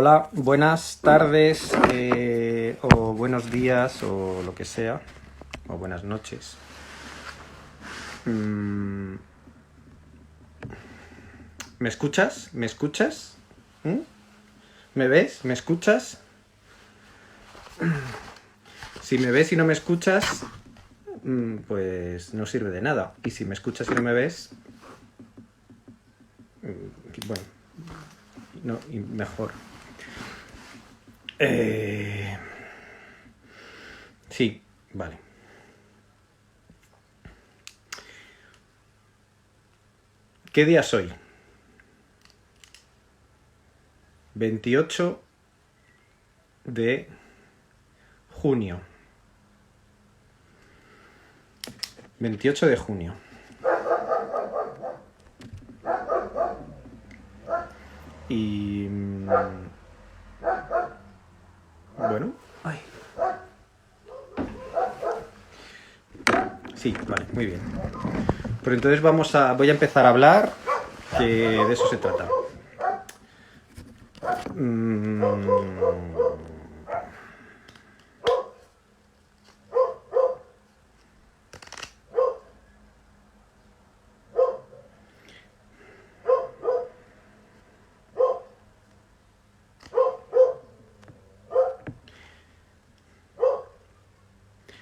Hola, buenas tardes o buenos días o lo que sea, o buenas noches. ¿Me escuchas? ¿Me escuchas? ¿Me ves? ¿Me escuchas? Si me ves y no me escuchas, pues no sirve de nada. Y si me escuchas y no me ves, bueno, no, y mejor. Sí, vale. ¿Qué día soy? 28 de junio. 28 de junio. Y bueno, ay. Sí, vale, muy bien. Pues entonces voy a empezar a hablar, que de eso se trata.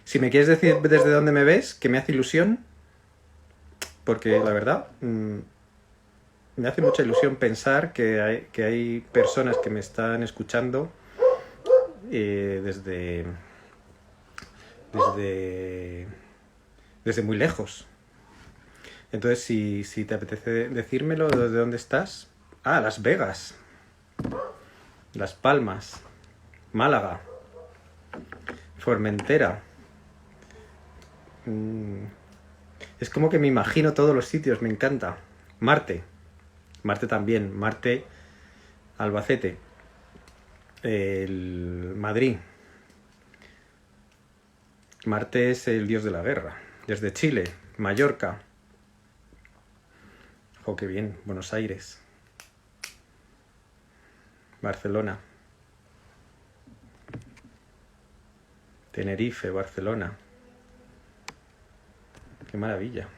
Si me quieres decir desde dónde me ves, que me hace ilusión, porque la verdad me hace mucha ilusión pensar que hay personas que me están escuchando desde muy lejos. Entonces, si te apetece decírmelo, ¿de dónde estás? Ah, Las Vegas, Las Palmas, Málaga, Formentera. Es como que me imagino todos los sitios, me encanta. Marte también, Marte, Albacete, el Madrid. Marte es el dios de la guerra. Desde Chile, Mallorca. Oh, qué bien, Buenos Aires. Barcelona. Tenerife, Barcelona. Qué maravilla.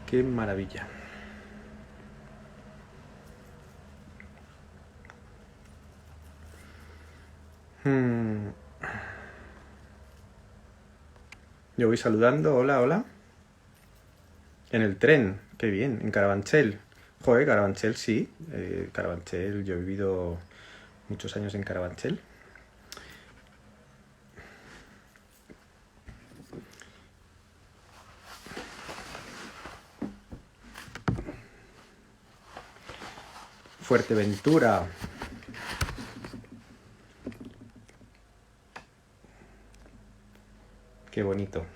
Qué maravilla. Yo voy saludando, hola, hola. En el tren, qué bien, en Carabanchel. Joder, Carabanchel sí. Carabanchel, yo he vivido muchos años en Carabanchel. Fuerteventura. Qué bonito.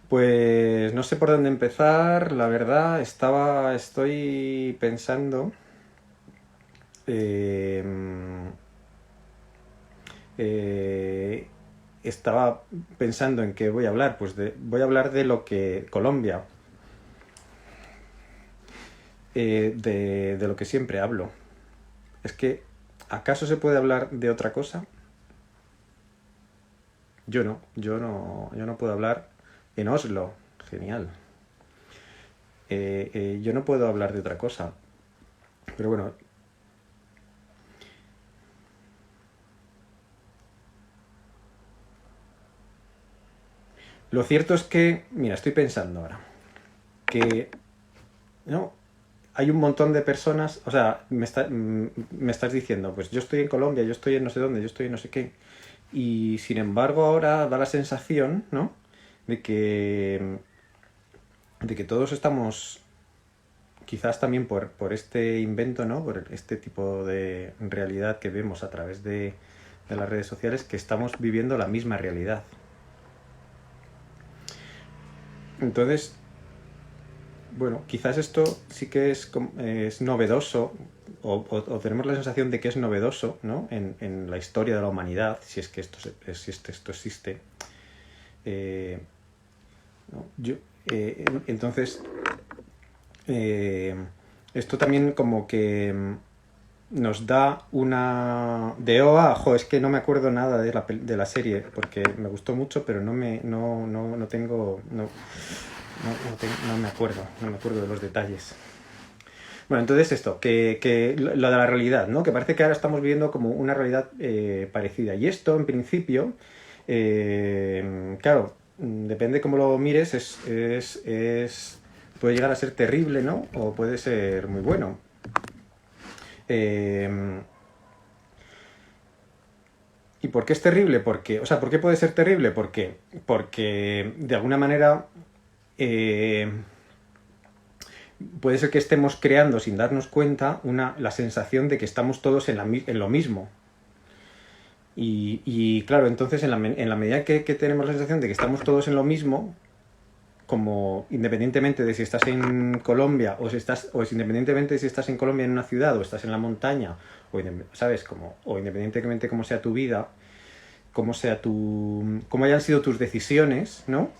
Pues no sé por dónde empezar, la verdad, estoy pensando estaba pensando en qué voy a hablar, pues voy a hablar de lo que Colombia, de lo que siempre hablo. Es que, ¿acaso se puede hablar de otra cosa? Yo no puedo hablar en Oslo, genial. Yo no puedo hablar de otra cosa, pero bueno. Lo cierto es que, mira, estoy pensando ahora, que no hay un montón de personas, o sea, me estás diciendo, pues yo estoy en Colombia, yo estoy en no sé dónde, yo estoy en no sé qué, y sin embargo ahora da la sensación, ¿no?, de que todos estamos, quizás también por este invento, ¿no?, por este tipo de realidad que vemos a través de las redes sociales, que estamos viviendo la misma realidad. Entonces, bueno, quizás esto sí que es novedoso, o tenemos la sensación de que es novedoso, ¿no?, en la historia de la humanidad, si es que esto existe, ¿no? Entonces, esto también como que nos da una... De es que no me acuerdo nada de la serie, porque me gustó mucho, pero no tengo... No me acuerdo de los detalles. Bueno, entonces esto, que lo de la realidad, ¿no? Que parece que ahora estamos viviendo como una realidad parecida. Y esto, en principio, claro, depende cómo lo mires, puede llegar a ser terrible, ¿no? O puede ser muy bueno. ¿Y por qué es terrible? ¿Por qué puede ser terrible? Porque de alguna manera puede ser que estemos creando, sin darnos cuenta, la sensación de que estamos todos en lo mismo. Y claro, entonces en la medida que tenemos la sensación de que estamos todos en lo mismo, como independientemente de si estás en Colombia o independientemente de si estás en Colombia en una ciudad o estás en la montaña, ¿sabes? O independientemente cómo sea tu vida, cómo hayan sido tus decisiones, ¿no?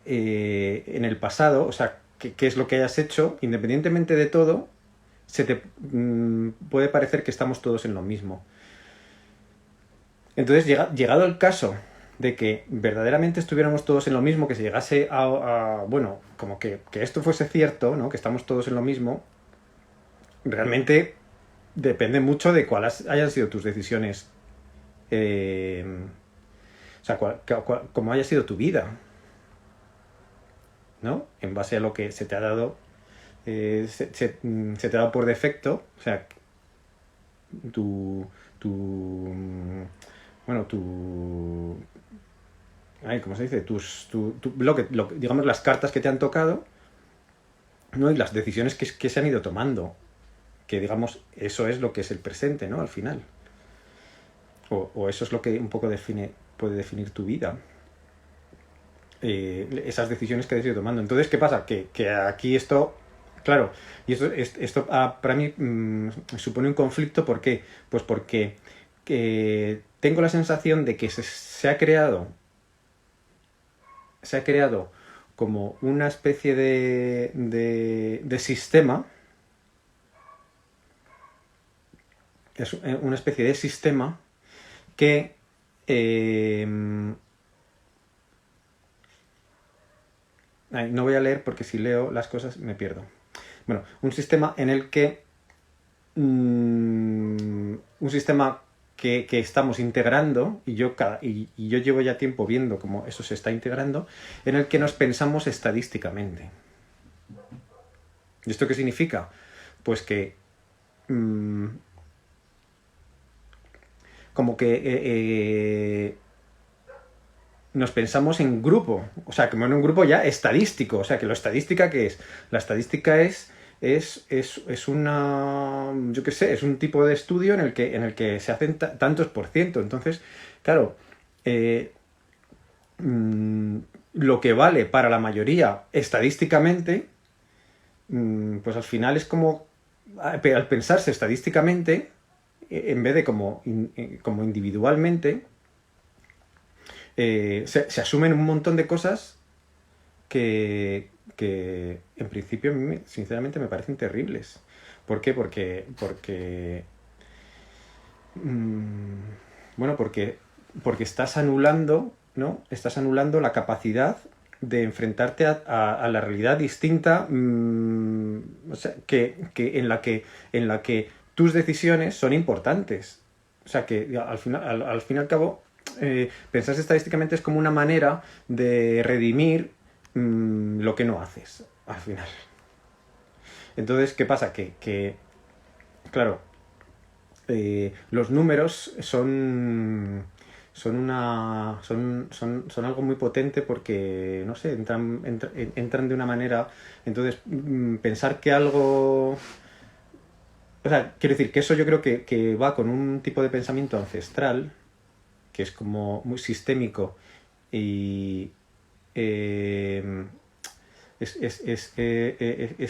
En el pasado, o sea, qué es lo que hayas hecho, independientemente de todo, puede parecer que estamos todos en lo mismo. Entonces, llegado el caso de que verdaderamente estuviéramos todos en lo mismo, que se llegase bueno, como que esto fuese cierto, ¿no? Que estamos todos en lo mismo, realmente depende mucho de cuáles hayan sido tus decisiones, o sea, cómo haya sido tu vida, ¿no? En base a lo que se te ha dado, se te ha dado por defecto, o sea, bueno, ¿cómo se dice? Digamos, las cartas que te han tocado, ¿no? Y las decisiones que se han ido tomando, que digamos, eso es lo que es el presente, ¿no? Al final. O eso es lo que un poco puede definir tu vida. Esas decisiones que has ido tomando. Entonces, ¿qué pasa? Que aquí esto, claro, y esto para mí supone un conflicto. ¿Por qué? Pues porque tengo la sensación de que se ha creado como una especie de sistema, es una especie de sistema que no voy a leer porque si leo las cosas me pierdo. Bueno, un sistema en el que un sistema que estamos integrando, y yo llevo ya tiempo viendo cómo eso se está integrando, en el que nos pensamos estadísticamente. ¿Y esto qué significa? Pues que como que nos pensamos en grupo, o sea, como en un grupo ya estadístico, o sea, que lo estadística, ¿qué es? La estadística es una, yo qué sé, es un tipo de estudio en el que se hacen tantos por ciento. Entonces, claro, lo que vale para la mayoría estadísticamente, pues al final es como, al pensarse estadísticamente, en vez de como individualmente, se asumen un montón de cosas que en principio a mí sinceramente me parecen terribles. ¿Por qué? Porque bueno, porque estás anulando, ¿no? Estás anulando la capacidad de enfrentarte a la realidad distinta, o sea, en la que tus decisiones son importantes. O sea, que al fin y al cabo, pensar estadísticamente es como una manera de redimir lo que no haces, al final. Entonces, ¿qué pasa? Claro, los números son algo muy potente porque, no sé, entran de una manera. Entonces, pensar que algo... O sea, quiero decir que eso yo creo que va con un tipo de pensamiento ancestral, que es como muy sistémico y es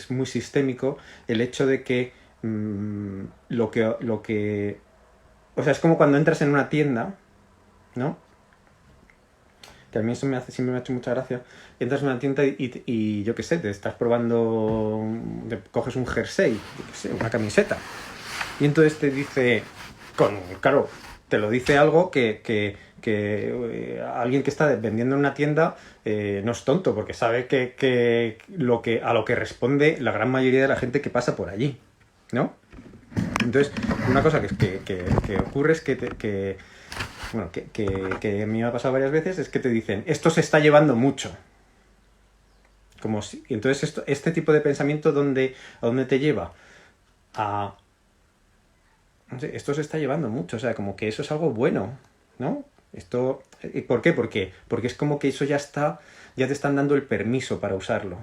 muy sistémico el hecho de que lo que... O sea, es como cuando entras en una tienda, ¿no? que a mí eso siempre me ha hecho mucha gracia. Entras en una tienda y yo qué sé, te estás probando, coges un jersey, yo qué sé, una camiseta. Y entonces te dice, claro, te lo dice algo que alguien que está vendiendo en una tienda no es tonto, porque sabe a lo que responde la gran mayoría de la gente que pasa por allí, ¿no? Entonces, una cosa que ocurre es que a mí me ha pasado varias veces, es que te dicen, esto se está llevando mucho. Y entonces este tipo de pensamiento, ¿a dónde te lleva? No sé, esto se está llevando mucho, o sea, como que eso es algo bueno, ¿no? ¿Por qué? Porque es como que eso ya te están dando el permiso para usarlo.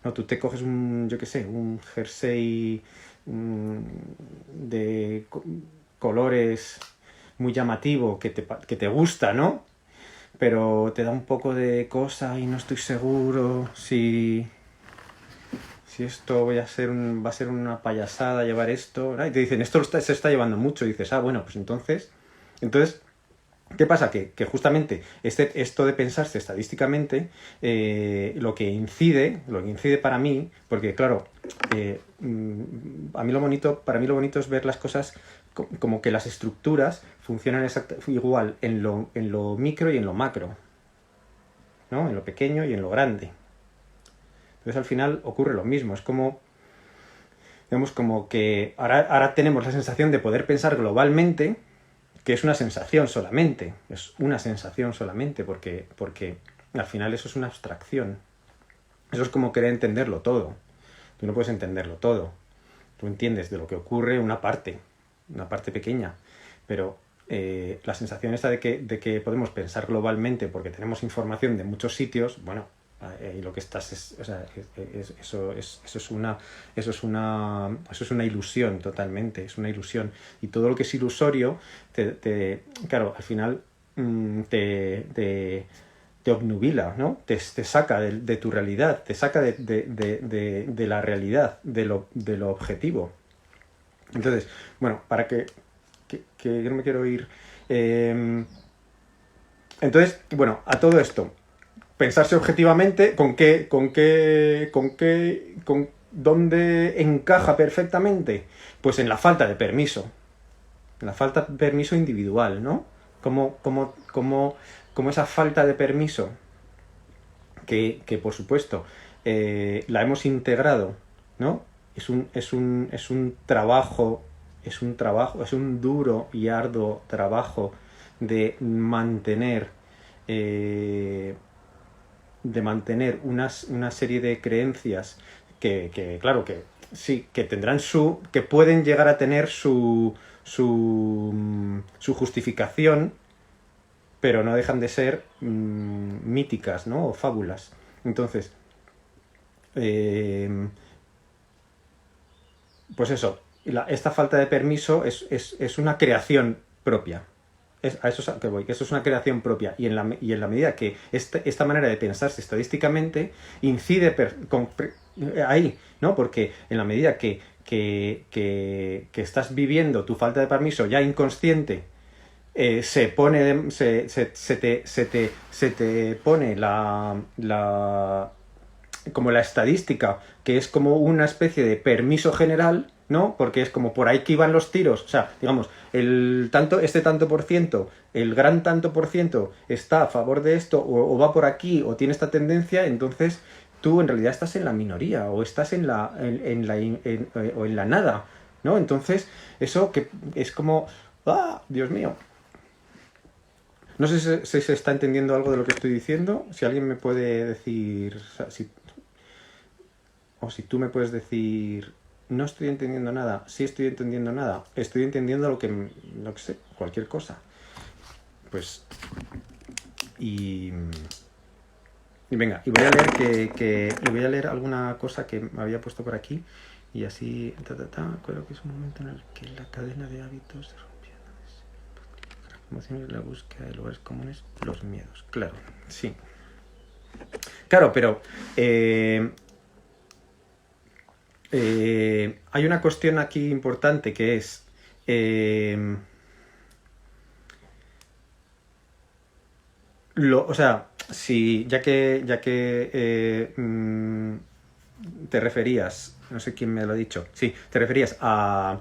No, tú te coges yo qué sé, un jersey de colores muy llamativo que te gusta, ¿no? Pero te da un poco de cosa y no estoy seguro si esto va a ser una payasada llevar esto, ¿no? Y te dicen, esto se está llevando mucho, y dices, bueno, pues entonces, ¿qué pasa? Que justamente esto de pensarse estadísticamente, lo que incide para mí, porque claro, para mí lo bonito es ver las cosas como que las estructuras funcionan igual en lo micro y en lo macro, ¿no? En lo pequeño y en lo grande. Entonces al final ocurre lo mismo, es como, digamos, como que ahora tenemos la sensación de poder pensar globalmente, que es una sensación solamente, porque al final eso es una abstracción. Eso es como querer entenderlo todo. Tú no puedes entenderlo todo. Tú entiendes de lo que ocurre una parte pequeña, pero la sensación esta de que podemos pensar globalmente porque tenemos información de muchos sitios, bueno, y lo que estás eso es una ilusión totalmente, es una ilusión, y todo lo que es ilusorio claro, al final te obnubila, ¿no? Te saca de tu realidad, te saca de la realidad, de lo objetivo. Entonces, bueno, para que no me quiero ir. Entonces, bueno, a todo esto, pensarse objetivamente con dónde encaja perfectamente, pues en la falta de permiso, en la falta de permiso individual, ¿no? Como esa falta de permiso que por supuesto la hemos integrado, ¿no? Es un trabajo, es un duro y arduo trabajo de mantener una serie de creencias claro, que sí, que tendrán que pueden llegar a tener su justificación, pero no dejan de ser míticas, ¿no? O fábulas. Entonces, pues eso, esta falta de permiso es una creación propia. A eso es a que voy, que eso es una creación propia. Y en la medida que esta manera de pensarse estadísticamente incide ahí, ¿no? Porque en la medida que estás viviendo tu falta de permiso ya inconsciente, se te pone como la estadística, que es como una especie de permiso general, ¿no? Porque es como por ahí que iban los tiros. O sea, digamos, tanto por ciento, el gran tanto por ciento está a favor de esto, o va por aquí, o tiene esta tendencia, entonces tú en realidad estás en la minoría, o estás en la nada, ¿no? Entonces, eso que es como, ¡ah, Dios mío! No sé si se está entendiendo algo de lo que estoy diciendo. Si alguien me puede decir, o si tú me puedes decir, no estoy entendiendo nada, sí estoy entendiendo nada, estoy entendiendo lo que sé, cualquier cosa. Pues, y venga, y voy a leer voy a leer alguna cosa que me había puesto por aquí, y así, creo que es un momento en el que la cadena de hábitos se rompiendo. Emociones, la búsqueda de lugares comunes, los miedos. Claro, sí. Claro, pero hay una cuestión aquí importante que es o sea, si te referías, no sé quién me lo ha dicho, sí, te referías a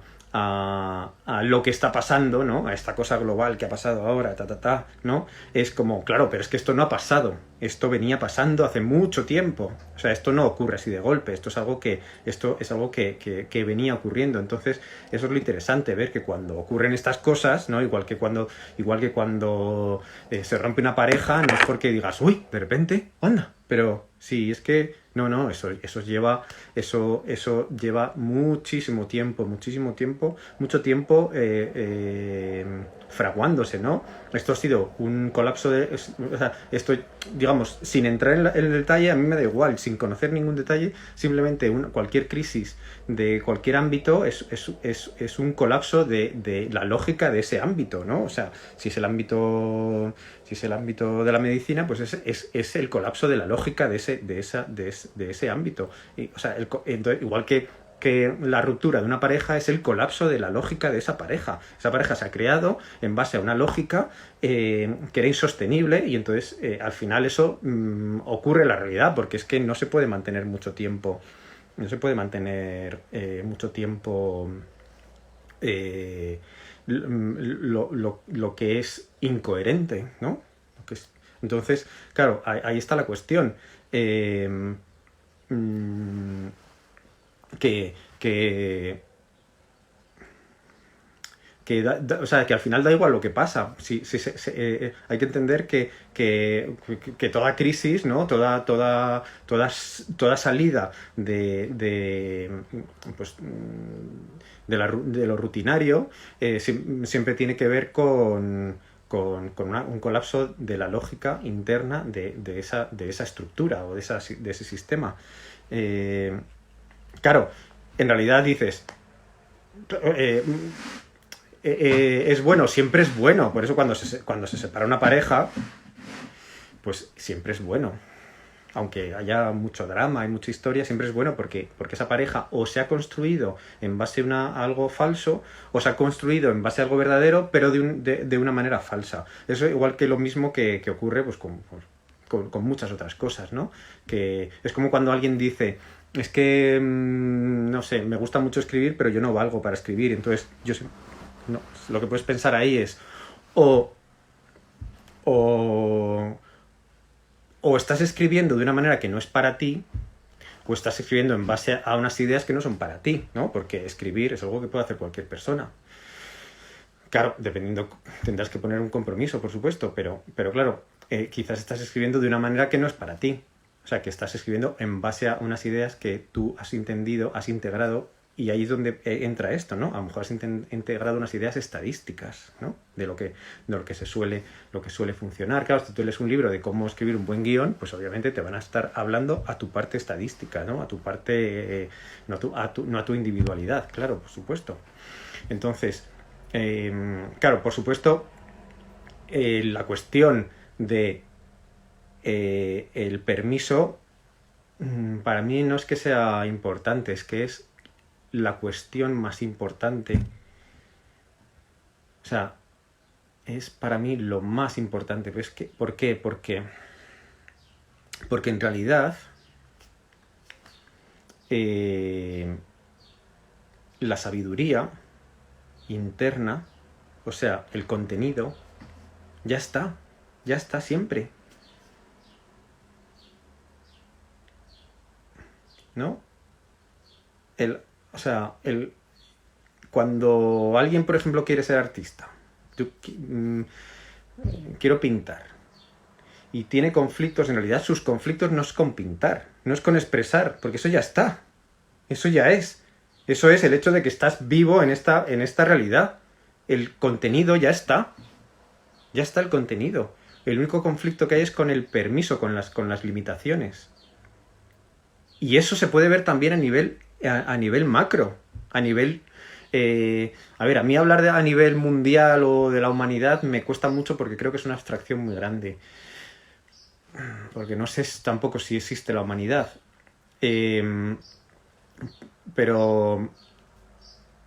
lo que está pasando, ¿no? A esta cosa global que ha pasado ahora, ¿no? Es como, claro, pero es que esto no ha pasado, esto venía pasando hace mucho tiempo, o sea, esto no ocurre así de golpe, esto es algo que venía ocurriendo, entonces eso es lo interesante, ver que cuando ocurren estas cosas, ¿no? Igual que cuando se rompe una pareja, no es porque digas, uy, de repente, anda, pero sí, es que no, eso lleva mucho tiempo fraguándose, ¿no? Esto ha sido un colapso o sea, esto, digamos, sin entrar en el detalle, a mí me da igual, sin conocer ningún detalle, simplemente cualquier crisis de cualquier ámbito es un colapso de la lógica de ese ámbito, ¿no? O sea, si es el ámbito de la medicina, pues es el colapso de la lógica de ese ámbito. O sea, entonces, igual que la ruptura de una pareja es el colapso de la lógica de esa pareja. Esa pareja se ha creado en base a una lógica que era insostenible y entonces al final eso ocurre en la realidad porque es que no se puede mantener mucho tiempo. No se puede mantener mucho tiempo lo que es incoherente, ¿no? Entonces, claro, ahí está la cuestión. Mm, que, que, o sea, que al final da igual lo que pasa. Hay que entender que toda crisis, ¿no? Toda salida pues, de lo rutinario siempre tiene que ver con un colapso de la lógica interna de esa estructura o de ese sistema. Claro, en realidad dices, eh, es bueno, siempre es bueno. Por eso cuando se separa una pareja, pues siempre es bueno. Aunque haya mucho drama y mucha historia, siempre es bueno porque esa pareja o se ha construido en base a algo falso o se ha construido en base a algo verdadero, pero de una manera falsa. Eso igual que lo mismo que ocurre pues, con muchas otras cosas, ¿no? Que es como cuando alguien dice, es que, no sé, me gusta mucho escribir, pero yo no valgo para escribir. Entonces, no, lo que puedes pensar ahí es o, o, o estás escribiendo de una manera que no es para ti, o estás escribiendo en base a unas ideas que no son para ti, ¿no? Porque escribir es algo que puede hacer cualquier persona. Claro, dependiendo, tendrás que poner un compromiso, por supuesto, pero claro, quizás estás escribiendo de una manera que no es para ti. O sea, que estás escribiendo en base a unas ideas que tú has entendido, has integrado, y ahí es donde entra esto, ¿no? A lo mejor has integrado unas ideas estadísticas, ¿no? De lo que suele funcionar. Claro, si tú lees un libro de cómo escribir un buen guión, pues obviamente te van a estar hablando a tu parte estadística, ¿no? A tu parte, no a tu individualidad, claro, por supuesto. Entonces, claro, por supuesto, la cuestión de el permiso para mí no es que sea importante, es que es la cuestión más importante. O sea, es para mí lo más importante. ¿Por qué? Porque en realidad la sabiduría interna, o sea, el contenido, ya está siempre, ¿no? O sea, cuando alguien, por ejemplo, quiere ser artista, quiero pintar, y tiene conflictos, en realidad sus conflictos no es con pintar, no es con expresar, porque eso ya está, eso ya es. Eso es el hecho de que estás vivo en esta realidad. El contenido ya está el contenido. El único conflicto que hay es con el permiso, con las limitaciones. Y eso se puede ver también a nivel macro, a nivel... a ver, a mí hablar a nivel mundial o de la humanidad me cuesta mucho porque creo que es una abstracción muy grande. Porque no sé tampoco si existe la humanidad. Pero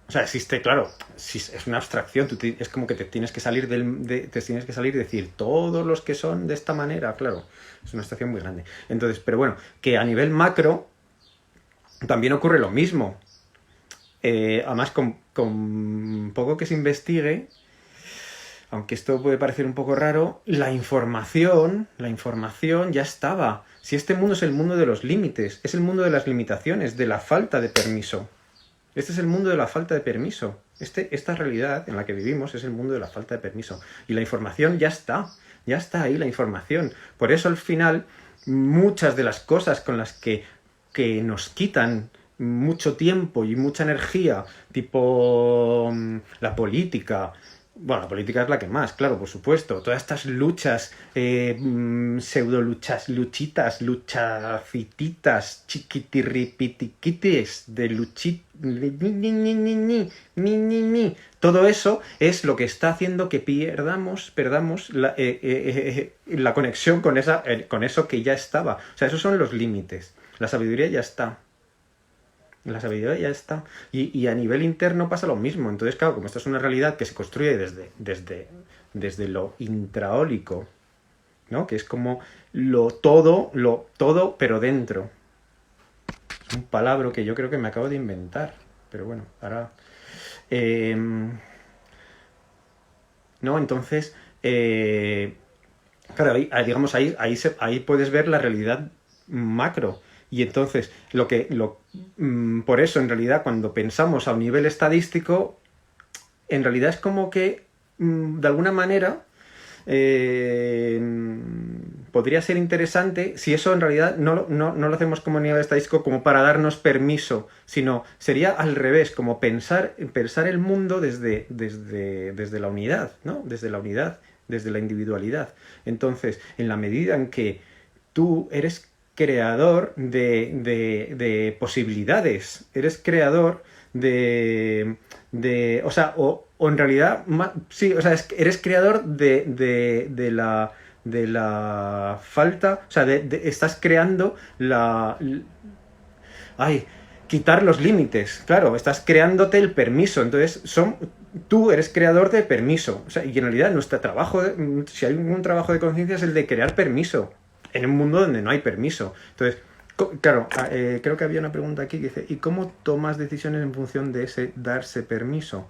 O sea, existe, claro, si es una abstracción, es como que te tienes que salir te tienes que salir y decir todos los que son de esta manera, claro, es una abstracción muy grande. Entonces, pero bueno, que a nivel macro también ocurre lo mismo. Además, con poco que se investigue, aunque esto puede parecer un poco raro, la información ya estaba. Si este mundo es el mundo de los límites, es el mundo de las limitaciones, de la falta de permiso. Este es el mundo de la falta de permiso. Esta realidad en la que vivimos es el mundo de la falta de permiso. Y la información ya está ahí la información. Por eso al final, muchas de las cosas con las que nos quitan mucho tiempo y mucha energía, tipo la política. Bueno, la política es la que más, claro, por supuesto. Todas estas luchas, pseudo-luchas, luchitas, luchacititas, chiquitirripitiquitis, de luchit... Todo eso es lo que está haciendo que perdamos la conexión con eso que ya estaba. O sea, esos son los límites. La sabiduría ya está. La sabiduría ya está. Y a nivel interno pasa lo mismo. Entonces, claro, como esto es una realidad que se construye desde lo intraólico, ¿no? Que es como lo todo, pero dentro. Es un palabra que yo creo que me acabo de inventar. Pero bueno, ahora... ¿no? Entonces, claro, digamos, ahí puedes ver la realidad macro. Y entonces, por eso, en realidad, cuando pensamos a un nivel estadístico, en realidad es como que, de alguna manera, podría ser interesante si eso en realidad no lo hacemos como nivel estadístico como para darnos permiso, sino sería al revés, como pensar el mundo desde la unidad, ¿no? Desde la unidad, desde la individualidad. Entonces, en la medida en que tú eres creador de posibilidades, eres creador o sea, o en realidad, sí, o sea, eres creador de la falta, o sea, estás creando quitar los límites, claro, estás creándote el permiso, entonces tú eres creador de permiso, o sea, y en realidad nuestro trabajo, si hay un trabajo de conciencia es el de crear permiso, en un mundo donde no hay permiso. Entonces, claro, creo que había una pregunta aquí que dice, ¿y cómo tomas decisiones en función de ese darse permiso?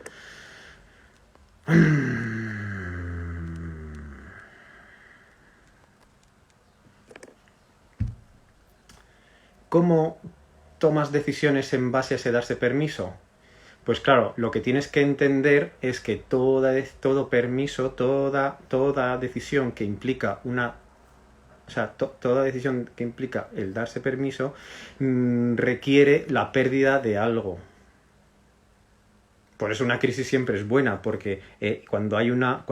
¿Cómo tomas decisiones en base a ese darse permiso? Pues claro, lo que tienes que entender es que todo permiso, toda decisión que implica toda decisión que implica el darse permiso requiere la pérdida de algo. Por eso una crisis siempre es buena, porque cuando hay una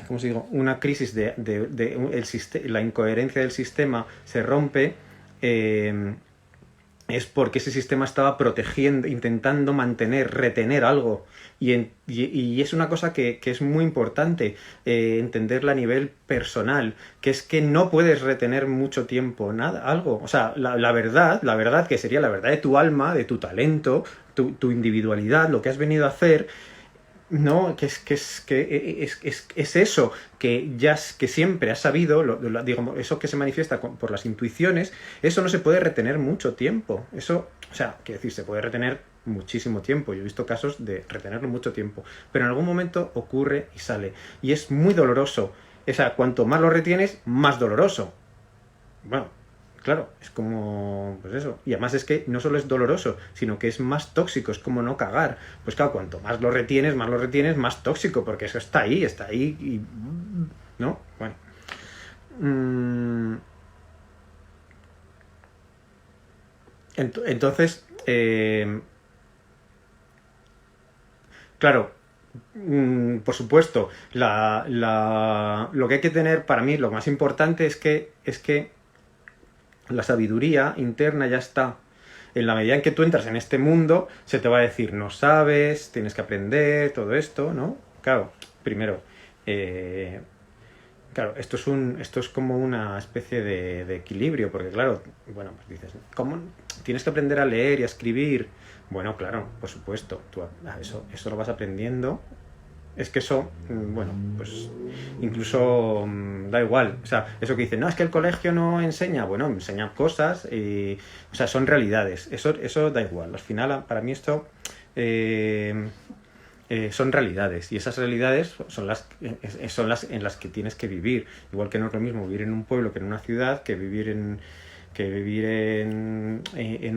¿cómo se digo? Una crisis la incoherencia del sistema se rompe, es porque ese sistema estaba protegiendo, intentando retener algo. Y es una cosa que es muy importante entenderla a nivel personal, que es que no puedes retener mucho tiempo algo. O sea, la verdad que sería la verdad de tu alma, de tu talento, tu individualidad, lo que has venido a hacer. No, que es eso, que siempre has sabido, digamos, eso que se manifiesta por las intuiciones, eso no se puede retener mucho tiempo. Eso, o sea, quiero decir, se puede retener muchísimo tiempo. Yo he visto casos de retenerlo mucho tiempo, pero en algún momento ocurre y sale. Y es muy doloroso. O sea, cuanto más lo retienes, más doloroso. Bueno, claro, es como, pues eso. Y además es que no solo es doloroso, sino que es más tóxico, es como no cagar. Pues claro, cuanto más lo retienes, más tóxico, porque eso está ahí y... ¿no? Bueno. Entonces, claro, por supuesto, lo que hay que tener, para mí, lo más importante es que la sabiduría interna ya está. En la medida en que tú entras en este mundo, se te va a decir, no sabes, tienes que aprender, todo esto, ¿no? Claro, primero, Claro, esto es como una especie de equilibrio, porque claro, bueno, pues dices, ¿cómo tienes que aprender a leer y a escribir? Bueno, claro, por supuesto, eso lo vas aprendiendo. Es que eso, bueno, pues incluso da igual. O sea, eso que dicen, no, es que el colegio no enseña. Bueno, enseña cosas, o sea, son realidades. Eso da igual. Al final, para mí esto son realidades. Y esas realidades son las en las que tienes que vivir. Igual que no es lo mismo vivir en un pueblo que en una ciudad, que vivir en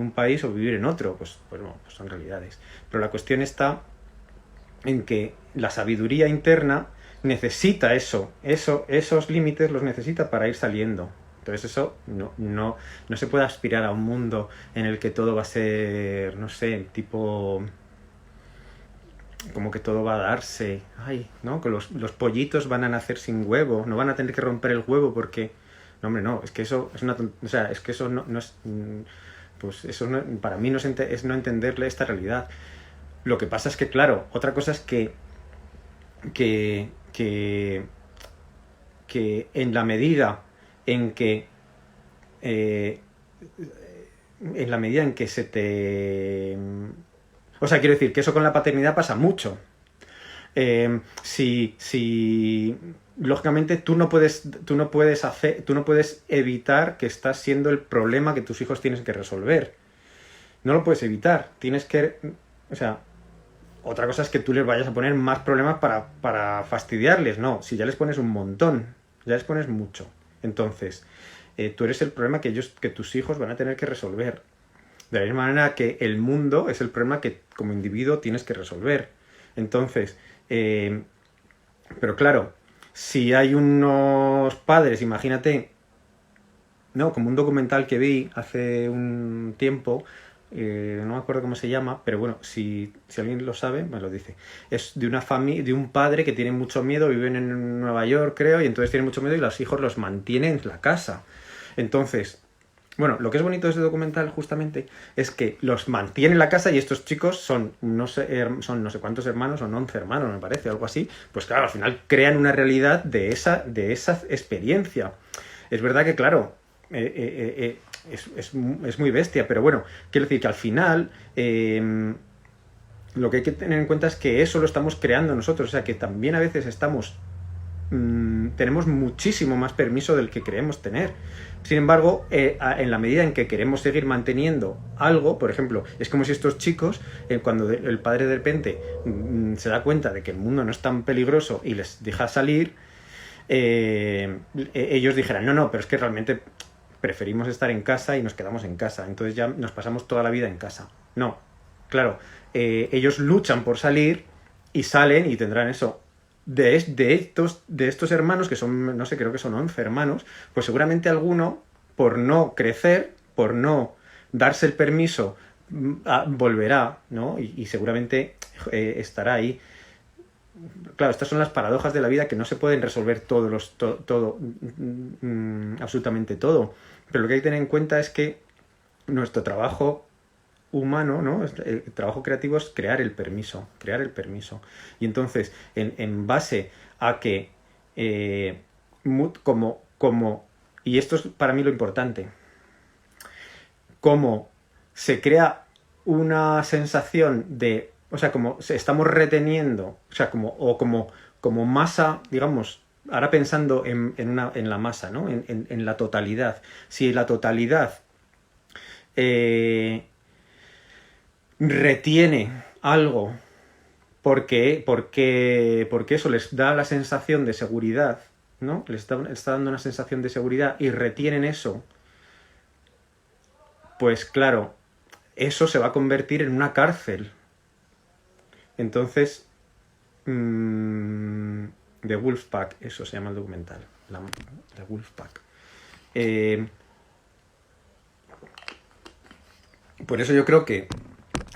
un país o vivir en otro. Pues bueno, pues son realidades. Pero la cuestión está en que la sabiduría interna necesita esos límites los necesita para ir saliendo. Entonces eso no se puede aspirar a un mundo en el que todo va a ser, no sé, tipo, como que todo va a darse, ay, ¿no? Que los pollitos van a nacer sin huevo, no van a tener que romper el huevo porque, no hombre, no, es que eso es o sea, es que eso no es, pues eso para mí no es no entenderle esta realidad. Lo que pasa es que, claro, otra cosa es que, que, que en la medida en que en la medida en que se te... O sea, quiero decir que eso con la paternidad pasa mucho. Si lógicamente tú no puedes evitar que estás siendo el problema que tus hijos tienen que resolver. No lo puedes evitar. Tienes que... O sea, otra cosa es que tú les vayas a poner más problemas para fastidiarles. No, si ya les pones un montón, ya les pones mucho. Entonces, tú eres el problema que tus hijos van a tener que resolver. De la misma manera que el mundo es el problema que como individuo tienes que resolver. Entonces, pero claro, si hay unos padres, imagínate, no, como un documental que vi hace un tiempo, no me acuerdo cómo se llama, pero bueno, si alguien lo sabe, me lo dice. Es de una familia, de un padre que tiene mucho miedo, viven en Nueva York, creo, y entonces tienen mucho miedo y los hijos los mantienen en la casa. Entonces, bueno, lo que es bonito de este documental justamente es que los mantiene en la casa y estos chicos son no sé cuántos hermanos, son 11 hermanos, me parece, algo así. Pues claro, al final crean una realidad de esa experiencia. Es verdad que, claro, es muy bestia, pero bueno, quiero decir que al final lo que hay que tener en cuenta es que eso lo estamos creando nosotros, o sea que también a veces tenemos muchísimo más permiso del que creemos tener. Sin embargo, en la medida en que queremos seguir manteniendo algo, por ejemplo, es como si estos chicos, cuando el padre de repente se da cuenta de que el mundo no es tan peligroso y les deja salir, ellos dijeran, no, pero es que realmente preferimos estar en casa y nos quedamos en casa, entonces ya nos pasamos toda la vida en casa. No, claro, ellos luchan por salir y salen y tendrán eso. De estos hermanos, que son, no sé, creo que son 11 hermanos, pues seguramente alguno, por no crecer, por no darse el permiso, volverá, ¿no? Y seguramente estará ahí. Claro, estas son las paradojas de la vida que no se pueden resolver absolutamente todo. Pero lo que hay que tener en cuenta es que nuestro trabajo humano, ¿no? El trabajo creativo es crear el permiso. Y entonces, en base a que, y esto es para mí lo importante, como se crea una sensación de, o sea, como estamos reteniendo, o sea, como masa, digamos, ahora pensando en la masa, ¿no? En la totalidad. Si la totalidad retiene algo porque eso les da la sensación de seguridad, ¿no? Les está dando una sensación de seguridad y retienen eso, pues claro, eso se va a convertir en una cárcel. Entonces, The Wolfpack, eso se llama el documental, The Wolfpack. Por eso yo creo que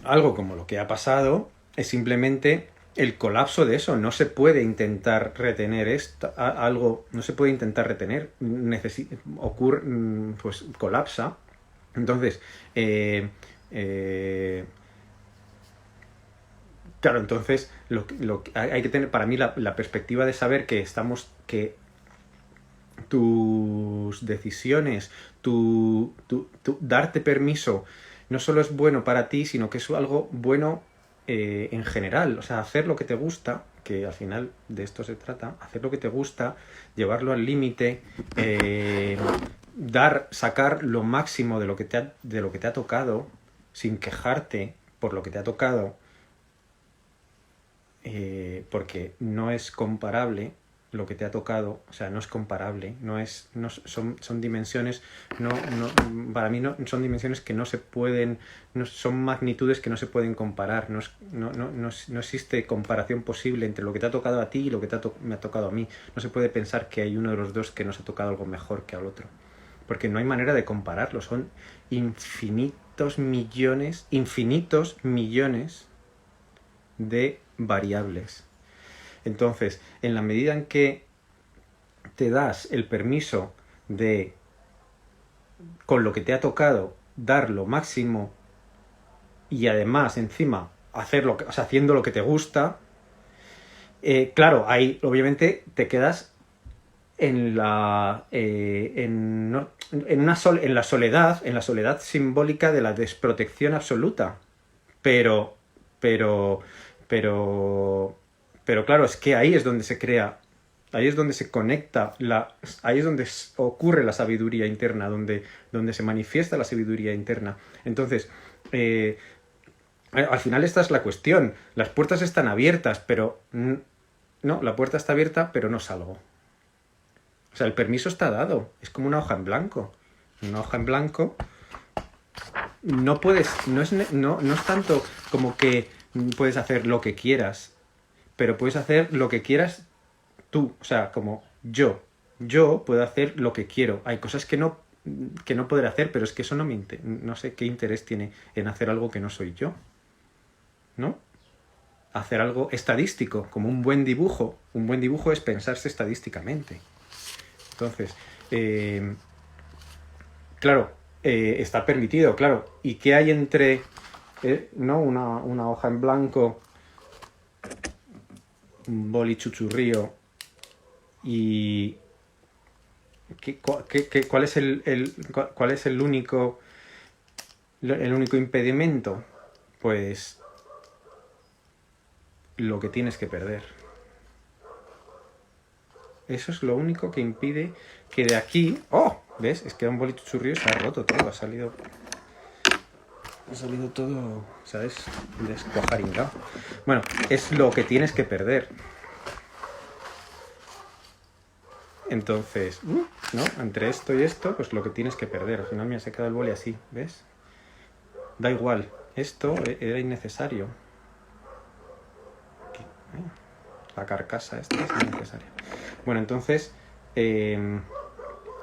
algo como lo que ha pasado es simplemente el colapso de eso. No se puede intentar retener algo, no se puede intentar retener, ocurre, pues colapsa. Entonces, claro, entonces hay que tener para mí la perspectiva de saber que tus decisiones, tu darte permiso, no solo es bueno para ti, sino que es algo bueno en general. O sea, hacer lo que te gusta, que al final de esto se trata, hacer lo que te gusta, llevarlo al límite, sacar lo máximo de lo que te ha tocado, sin quejarte por lo que te ha tocado, porque no es comparable lo que te ha tocado, o sea, no es comparable, son dimensiones, para mí no, son dimensiones que no se pueden, son magnitudes que no se pueden comparar, no existe comparación posible entre lo que te ha tocado a ti y lo que me ha tocado a mí, no se puede pensar que hay uno de los dos que nos ha tocado algo mejor que al otro, porque no hay manera de compararlo, son infinitos millones de variables. Entonces, en la medida en que te das el permiso de, con lo que te ha tocado, dar lo máximo y además, encima, haciendo lo que te gusta, claro, ahí obviamente te quedas en la soledad simbólica de la desprotección absoluta. Pero claro, es que ahí es donde se crea, ahí es donde se conecta, ahí es donde ocurre la sabiduría interna, donde se manifiesta la sabiduría interna. Entonces, al final esta es la cuestión. Las puertas están abiertas, pero no, la puerta está abierta, pero no salgo. O sea, el permiso está dado. Es como una hoja en blanco. Una hoja en blanco no es tanto como que puedes hacer lo que quieras, pero puedes hacer lo que quieras tú, o sea, como yo puedo hacer lo que quiero. Hay cosas que no podré hacer, pero es que eso no sé qué interés tiene en hacer algo que no soy yo, ¿no? Hacer algo estadístico, como un buen dibujo. Un buen dibujo es pensarse estadísticamente. Entonces, claro, está permitido, claro. ¿Y qué hay entre ¿no? una hoja en blanco, un boli chuchurrío y cuál es el único impedimento? Pues lo que tienes que perder. Eso es lo único que impide que de aquí... ¡Oh! ¿Ves? Es que un boli chuchurrío se ha roto todo, ha salido todo, ¿sabes? Descuajaringado. Bueno, es lo que tienes que perder. Entonces, ¿no? Entre esto y esto, pues lo que tienes que perder. Al final me ha quedado el boli así, ¿ves? Da igual. Esto era innecesario. La carcasa esta es innecesaria. Bueno, entonces,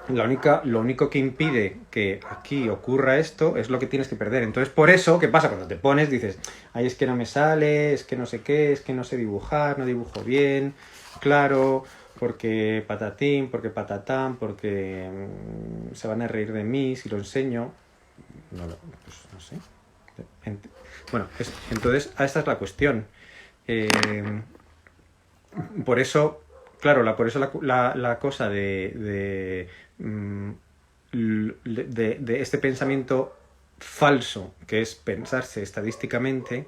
lo único que impide que aquí ocurra esto es lo que tienes que perder. Entonces, por eso, ¿qué pasa? Cuando te pones, dices, ay, es que no me sale, es que no sé qué, es que no sé dibujar, no dibujo bien, claro, porque patatín, porque patatán, porque se van a reír de mí si lo enseño. Pues no sé. Bueno, entonces, esta es la cuestión. Por eso, claro, la cosa de este pensamiento falso, que es pensarse estadísticamente,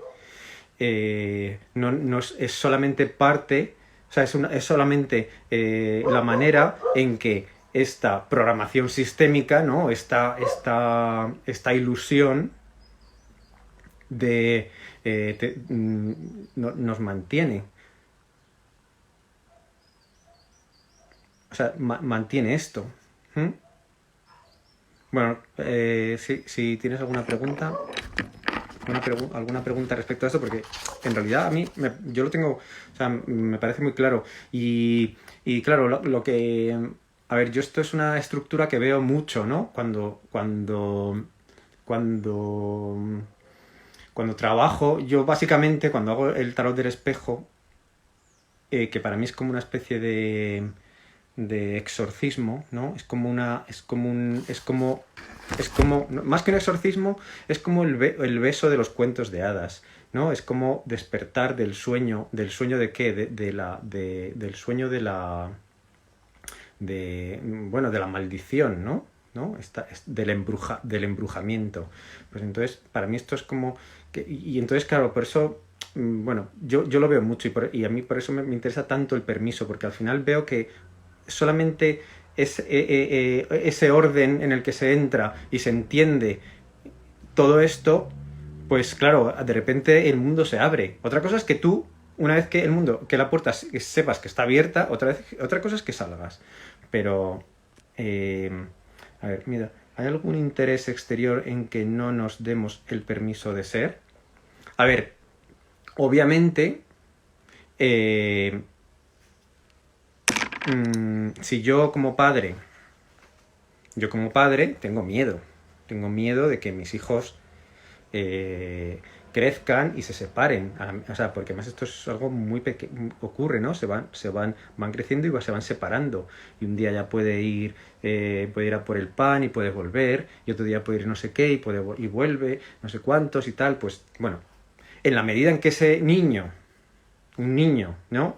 no es solamente parte, o sea, es solamente la manera en que esta programación sistémica, ¿no? Esta ilusión nos mantiene. O sea, mantiene esto. Bueno, si tienes alguna pregunta, alguna pregunta respecto a esto, porque en realidad a mí yo lo tengo, o sea, me parece muy claro. Y claro, lo que... A ver, yo esto es una estructura que veo mucho, ¿no? Cuando trabajo, yo básicamente cuando hago el tarot del espejo, que para mí es como una especie de exorcismo, ¿no? Es como más que un exorcismo, es como el beso de los cuentos de hadas, ¿no? Es como despertar del sueño. ¿Del sueño de qué? Del sueño de bueno, de la maldición, ¿no? ¿No? Del embrujamiento. Pues entonces, para mí esto es como... y entonces, claro, por eso, bueno, yo lo veo mucho y a mí por eso me interesa tanto el permiso, porque al final veo que solamente ese orden en el que se entra y se entiende todo esto, pues claro, de repente el mundo se abre. Otra cosa es que tú, una vez que que la puerta sepas que está abierta, otra cosa es que salgas. Pero, a ver, mira, ¿hay algún interés exterior en que no nos demos el permiso de ser? A ver, obviamente, si yo como padre tengo miedo. Tengo miedo de que mis hijos crezcan y se separen. O sea, porque además esto es algo muy pequeño, ocurre, ¿no? Van creciendo y se van separando. Y un día ya puede ir a por el pan y puede volver, y otro día puede ir no sé qué y vuelve, no sé cuántos y tal. Pues, bueno, en la medida en que un niño, ¿no?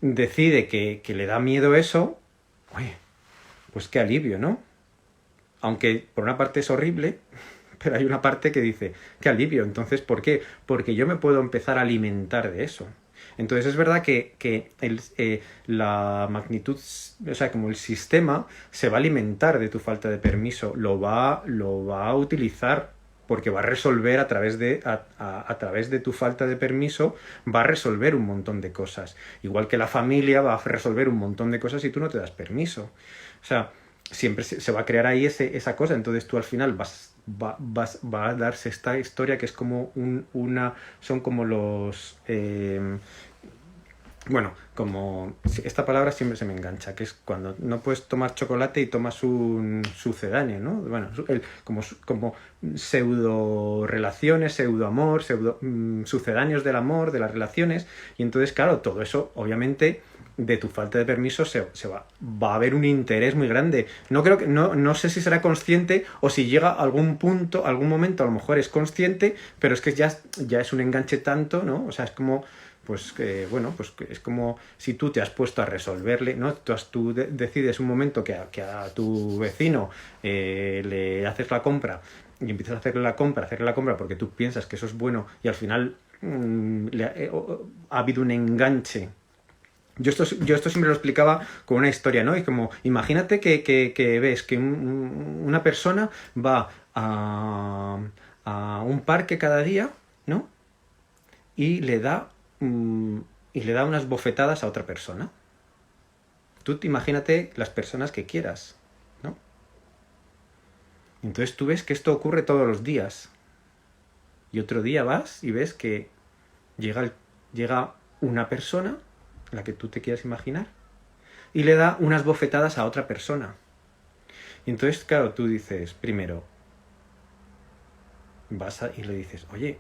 Decide que le da miedo eso, oye, pues qué alivio, ¿no? Aunque por una parte es horrible, pero hay una parte que dice, qué alivio. Entonces, ¿por qué? Porque yo me puedo empezar a alimentar de eso. Entonces es verdad que la magnitud, o sea, como el sistema se va a alimentar de tu falta de permiso, lo va a utilizar porque va a resolver a través de tu falta de permiso, va a resolver un montón de cosas. Igual que la familia va a resolver un montón de cosas si tú no te das permiso. O sea, siempre se va a crear ahí esa cosa. Entonces tú al final va a darse esta historia que es como son como los... bueno, como esta palabra siempre se me engancha, que es cuando no puedes tomar chocolate y tomas un sucedáneo, ¿no? Bueno, como pseudo relaciones, pseudo amor, sucedáneos del amor, de las relaciones, y entonces, claro, todo eso, obviamente, de tu falta de permiso va a haber un interés muy grande. No sé si será consciente o si llega a algún momento, a lo mejor es consciente, pero es que ya es un enganche tanto, ¿no? O sea, es como... pues bueno, pues es como si tú te has puesto a resolverle, ¿no? Tú decides un momento que a tu vecino le haces la compra y empiezas a hacerle la compra porque tú piensas que eso es bueno y al final ha habido un enganche. Yo esto siempre lo explicaba con una historia, ¿no? Y como, imagínate que ves que una persona va a un parque cada día, ¿no? Y le da unas bofetadas a otra persona. Tú imagínate las personas que quieras, ¿no? Entonces tú ves que esto ocurre todos los días. Y otro día vas y ves que llega una persona, la que tú te quieras imaginar, y le da unas bofetadas a otra persona. Y entonces, claro, tú dices, primero, y le dices, oye,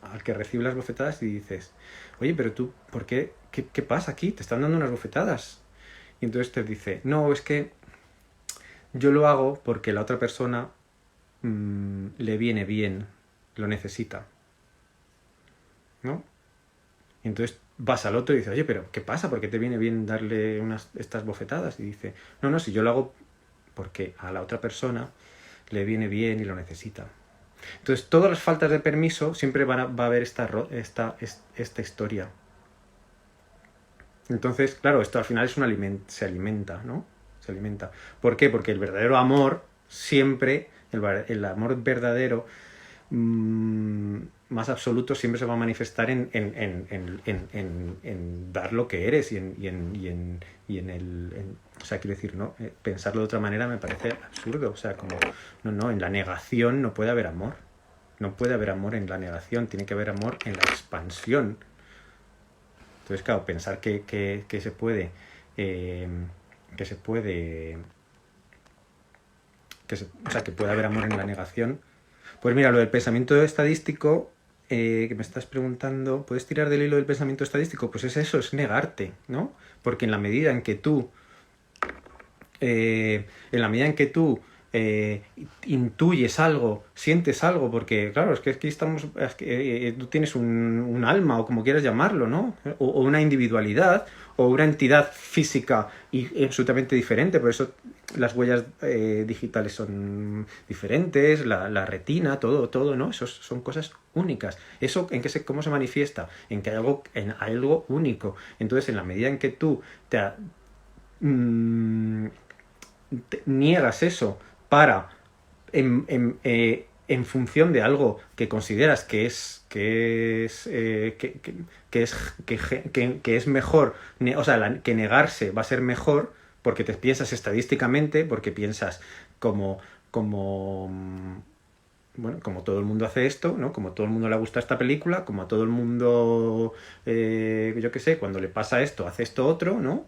al que recibe las bofetadas y dices, oye, pero tú, ¿por qué? ¿Qué pasa aquí? Te están dando unas bofetadas. Y entonces te dice, no, es que yo lo hago porque la otra persona le viene bien, lo necesita, ¿no? Y entonces vas al otro y dices, oye, pero ¿qué pasa? ¿Por qué te viene bien darle estas bofetadas? Y dice, no, si yo lo hago porque a la otra persona le viene bien y lo necesita. Entonces, todas las faltas de permiso siempre va a haber esta historia. Entonces, claro, esto al final se alimenta, ¿no? Se alimenta. ¿Por qué? Porque el verdadero amor siempre, el amor verdadero más absoluto siempre se va a manifestar en dar lo que eres y en o sea, quiero decir, ¿no? Pensarlo de otra manera me parece absurdo. O sea, como, no, en la negación no puede haber amor. No puede haber amor en la negación, tiene que haber amor en la expansión. Entonces, claro, pensar que se puede... o sea, que puede haber amor en la negación. Pues mira, lo del pensamiento estadístico que me estás preguntando, ¿puedes tirar del hilo del pensamiento estadístico? Pues es eso, es negarte, ¿no? Porque en la medida en que tú intuyes algo, sientes algo, porque claro, es que aquí tú tienes un alma, o como quieras llamarlo, ¿no? O una individualidad, o una entidad física y absolutamente diferente. Por eso las huellas digitales son diferentes, la retina, todo, ¿no? Eso son cosas únicas. ¿Eso cómo se manifiesta? En que hay algo único. Entonces, en la medida en que tú niegas eso para en función de algo que consideras que es mejor, o sea, que negarse va a ser mejor porque te piensas estadísticamente, porque piensas como bueno, como todo el mundo hace esto, ¿no? Como todo el mundo le gusta esta película, como a todo el mundo, yo qué sé, cuando le pasa esto, hace esto otro, ¿no?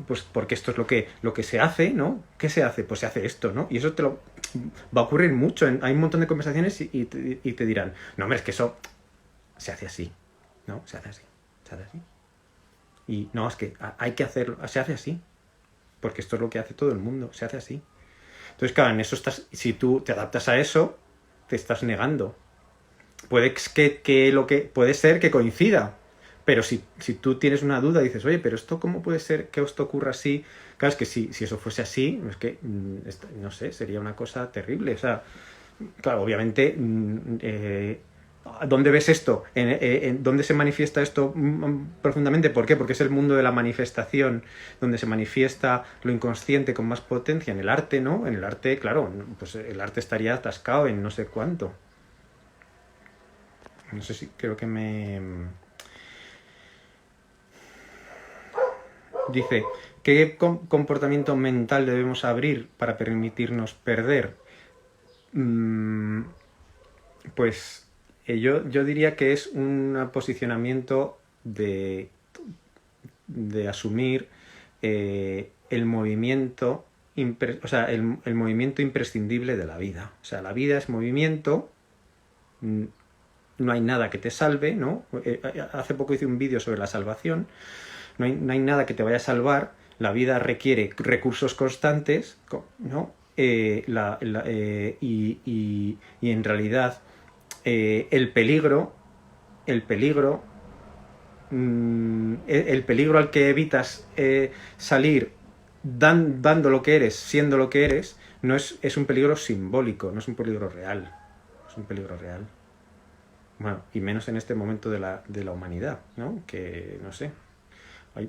Pues porque esto es lo que se hace, ¿no? ¿Qué se hace? Pues se hace esto, ¿no? Y eso va a ocurrir mucho. Hay un montón de conversaciones y te dirán, no, hombre, es que eso se hace así, ¿no? Se hace así, se hace así. Y no, es que hay que hacerlo, se hace así, porque esto es lo que hace todo el mundo, se hace así. Entonces, claro, en eso si tú te adaptas a eso, te estás negando. Puede puede ser que coincida, pero si tú tienes una duda y dices, oye, pero esto cómo puede ser que esto ocurra así, claro, es que si eso fuese así, es que no sé, sería una cosa terrible. O sea, claro, obviamente, ¿dónde ves esto? ¿Dónde se manifiesta esto profundamente? ¿Por qué? Porque es el mundo de la manifestación, donde se manifiesta lo inconsciente con más potencia en el arte, ¿no? En el arte, claro, pues el arte estaría atascado en no sé cuánto. No sé si creo que me... Dice, ¿qué comportamiento mental debemos abrir para permitirnos perder? Pues yo diría que es un posicionamiento de asumir el movimiento, o sea, el movimiento imprescindible de la vida. O sea, la vida es movimiento, no hay nada que te salve, ¿no? Hace poco hice un vídeo sobre la salvación, no hay nada que te vaya a salvar, la vida requiere recursos constantes, ¿no? Y en realidad el peligro el peligro al que evitas salir dando lo que eres, siendo lo que eres, no es un peligro simbólico, no es un peligro real, es un peligro real. Bueno, y menos en este momento de la humanidad, ¿no? Que, no sé,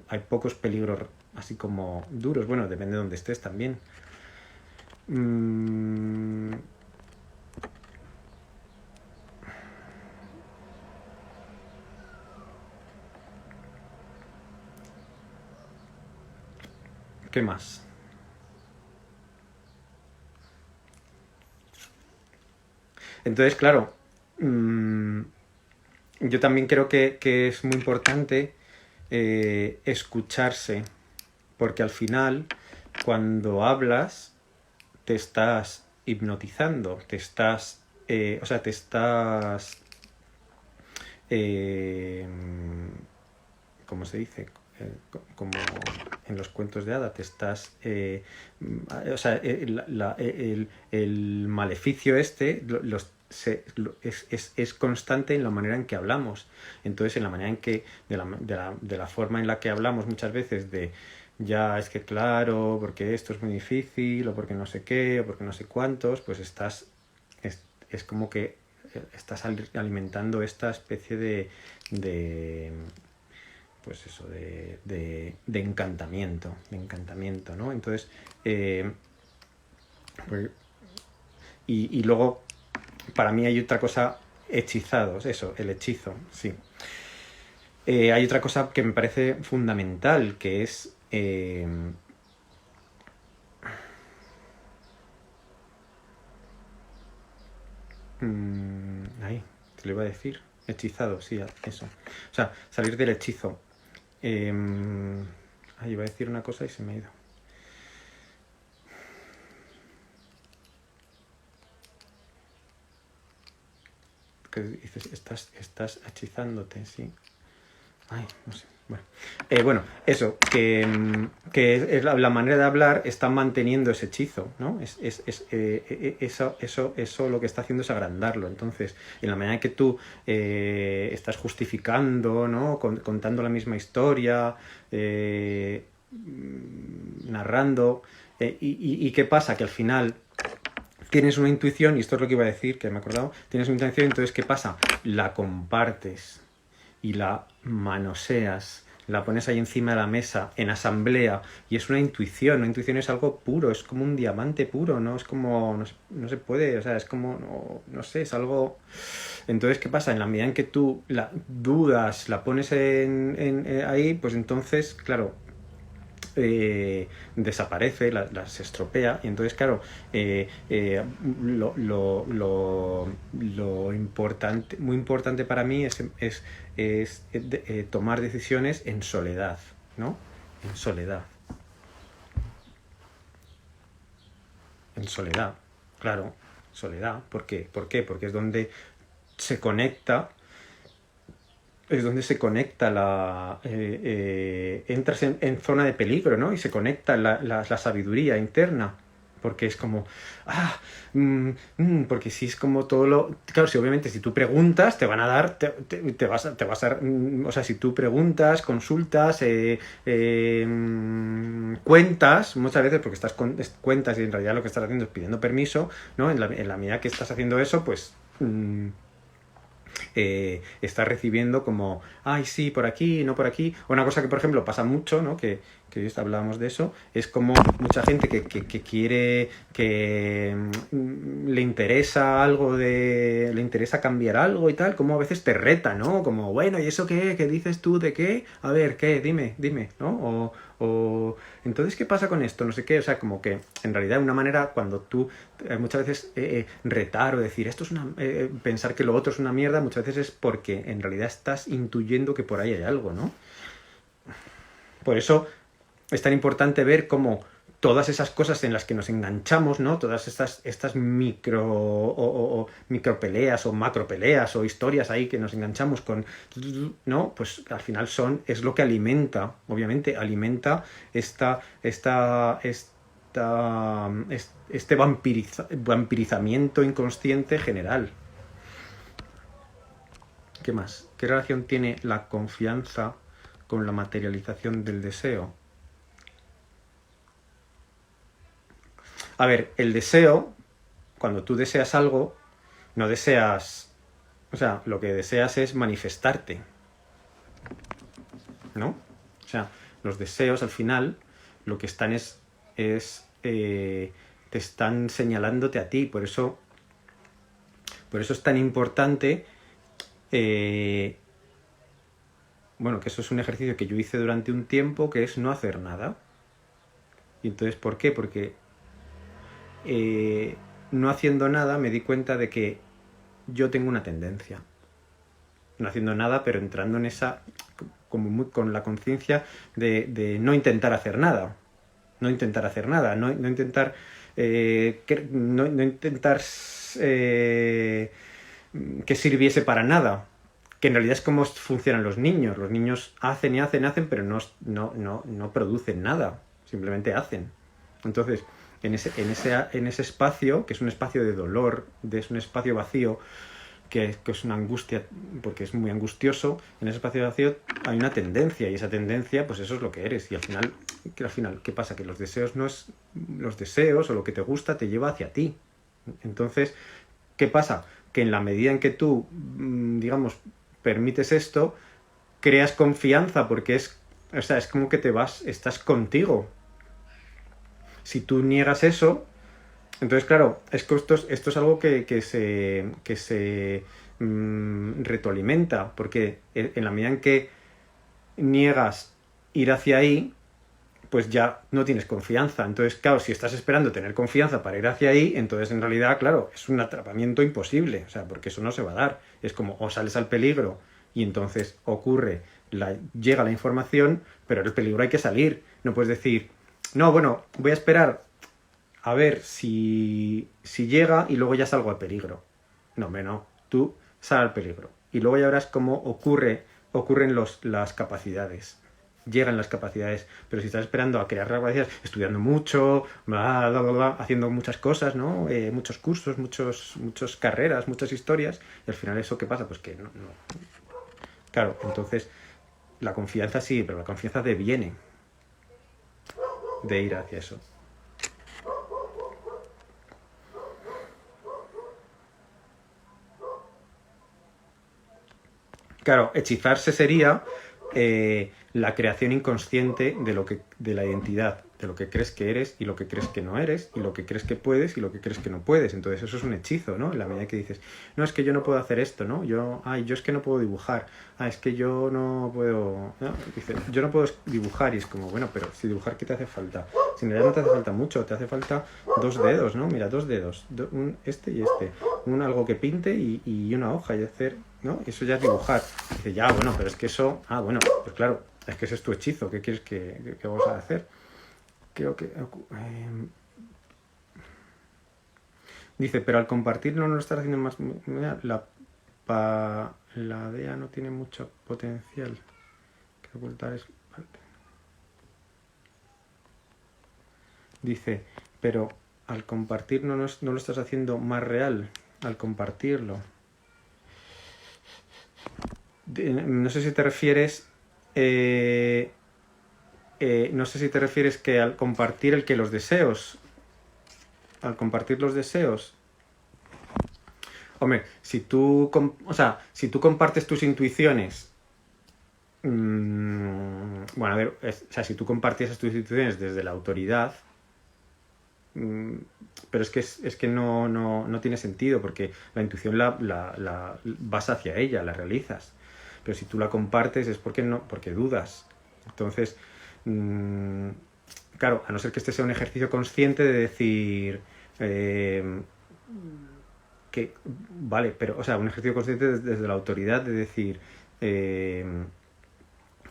hay pocos peligros así como duros. Bueno, depende de donde estés también. ¿Qué más? Entonces, claro, yo también creo que es muy importante escucharse, porque al final, cuando hablas, te estás hipnotizando, o sea, te estás, ¿cómo se dice? Como en los cuentos de hada, te estás, o sea, el maleficio es constante en la manera en que hablamos. Entonces, en la manera en que, de la forma en la que hablamos muchas veces ya es que claro, porque esto es muy difícil, o porque no sé qué, o porque no sé cuántos, pues es como que estás alimentando esta especie de pues eso, de encantamiento, ¿no? Entonces, pues, y luego, para mí hay otra cosa, hechizados, eso, el hechizo, sí. Hay otra cosa que me parece fundamental, que es... ahí, te lo iba a decir. Hechizado, sí, eso. O sea, salir del hechizo. Iba a decir una cosa y se me ha ido. Que dices, estás hechizándote, sí. Ay, no sé. Bueno, bueno, eso, que es la manera de hablar está manteniendo ese hechizo, ¿no? Eso lo que está haciendo es agrandarlo. Entonces, en la manera en que tú estás justificando, ¿no? Contando la misma historia, narrando, y ¿qué pasa? Que al final tienes una intuición, y esto es lo que iba a decir, que me he acordado, tienes una intuición, entonces ¿qué pasa? La compartes y la manoseas, la pones ahí encima de la mesa, en asamblea, y es una intuición es algo puro, es como un diamante puro, ¿no? Es como, no se puede, o sea, es como, no sé, es algo... Entonces, ¿qué pasa? En la medida en que tú la dudas, la pones ahí, pues entonces, claro, desaparece, se estropea, y entonces, claro, lo importante, muy importante para mí es tomar decisiones en soledad, ¿no? En soledad. En soledad, claro, soledad. ¿Por qué? ¿Por qué? Porque se conecta es donde se conecta entras en zona de peligro, ¿no? Y se conecta la sabiduría interna. Porque es como, porque si es como todo lo... Claro, si obviamente si tú preguntas, te van a dar, te vas a... O sea, si tú preguntas, consultas, cuentas, muchas veces porque cuentas y en realidad lo que estás haciendo es pidiendo permiso, ¿no? En la medida que estás haciendo eso, pues... está recibiendo como, ay, sí, por aquí, no por aquí. Una cosa que, por ejemplo, pasa mucho, ¿no? Que hablábamos de eso, es como mucha gente que quiere, que le interesa algo le interesa cambiar algo y tal, como a veces te reta, ¿no? Como, bueno, ¿y eso qué? ¿Qué dices tú de qué? A ver, ¿qué? Dime, ¿no? Entonces, ¿qué pasa con esto? No sé qué, o sea, como que en realidad de una manera cuando tú muchas veces retar o decir esto es pensar que lo otro es una mierda, muchas veces es porque en realidad estás intuyendo que por ahí hay algo, ¿no? Por eso es tan importante ver cómo todas esas cosas en las que nos enganchamos, ¿no? Todas estas micro peleas o macro peleas o historias ahí que nos enganchamos con, ¿no? Pues al final es lo que alimenta, obviamente, alimenta este vampirizamiento inconsciente general. ¿Qué más? ¿Qué relación tiene la confianza con la materialización del deseo? A ver, el deseo, cuando tú deseas algo, no deseas... O sea, lo que deseas es manifestarte, ¿no? O sea, los deseos al final lo que están te están señalándote a ti. Por eso es tan importante... bueno, que eso es un ejercicio que yo hice durante un tiempo, que es no hacer nada. Y entonces, ¿por qué? Porque no haciendo nada me di cuenta de que yo tengo una tendencia. No haciendo nada, pero entrando en esa... como con la conciencia de no intentar hacer nada. No intentar hacer nada. No intentar... no intentar que sirviese para nada. Que en realidad es como funcionan los niños. Los niños hacen y hacen, pero no producen nada. Simplemente hacen. Entonces, en ese espacio, que es un espacio de dolor, es un espacio vacío, que es una angustia, porque es muy angustioso, en ese espacio vacío hay una tendencia, y esa tendencia, pues eso es lo que eres. Y al final, ¿qué pasa? Que los deseos los deseos o lo que te gusta te lleva hacia ti. Entonces, ¿qué pasa? Que en la medida en que tú, digamos, permites esto, creas confianza, porque es como que estás contigo. Si tú niegas eso, entonces claro, es que esto es algo que se retroalimenta, porque en la medida en que niegas ir hacia ahí, pues ya no tienes confianza. Entonces, claro, si estás esperando tener confianza para ir hacia ahí, entonces en realidad, claro, es un atrapamiento imposible, o sea, porque eso no se va a dar. Es como, o sales al peligro y entonces llega la información, pero del peligro hay que salir. No puedes decir, no, bueno, voy a esperar a ver si llega y luego ya salgo al peligro. No, tú sal al peligro. Y luego ya verás cómo ocurre ocurren las capacidades. Llegan las capacidades, pero si estás esperando a crear capacidades, estudiando mucho, bla, bla, bla, bla, haciendo muchas cosas, ¿no? Muchos cursos, muchas carreras, muchas historias, y al final eso, ¿qué pasa? Pues que no. Claro, entonces la confianza sí, pero la confianza deviene de ir hacia eso. Claro, hechizarse sería la creación inconsciente de la identidad, de lo que crees que eres y lo que crees que no eres, y lo que crees que puedes y lo que crees que no puedes. Entonces eso es un hechizo, ¿no? En la medida que dices, no, es que yo no puedo hacer esto, ¿no? Yo es que no puedo dibujar, es que yo no puedo, ¿no? Dice, yo no puedo dibujar, y es como, bueno, pero si dibujar, ¿qué te hace falta? Si en realidad no te hace falta mucho, te hace falta 2 dedos, ¿no? Mira, 2 dedos, este y este, algo que pinte y una hoja y hacer, ¿no? Eso ya es dibujar. Dice, ya, bueno, pero es que eso, bueno, pues claro, es que ese es tu hechizo, ¿qué quieres que vamos a hacer? Creo que... dice, pero al compartirlo no lo estás haciendo más... Mira, la DEA no tiene mucho potencial. Que ocultar es... Dice, pero al compartir no lo estás haciendo más real, al compartirlo. No sé si te refieres... no sé si te refieres que al compartir los deseos. Al compartir los deseos. Hombre, si tú compartes tus intuiciones. Bueno, a ver, si tú compartieses tus intuiciones desde la autoridad. Pero es que no tiene sentido, porque la intuición la vas hacia ella, la realizas. Pero si tú la compartes es porque dudas. Entonces, claro, a no ser que este sea un ejercicio consciente de decir que vale, pero, un ejercicio consciente desde la autoridad de decir que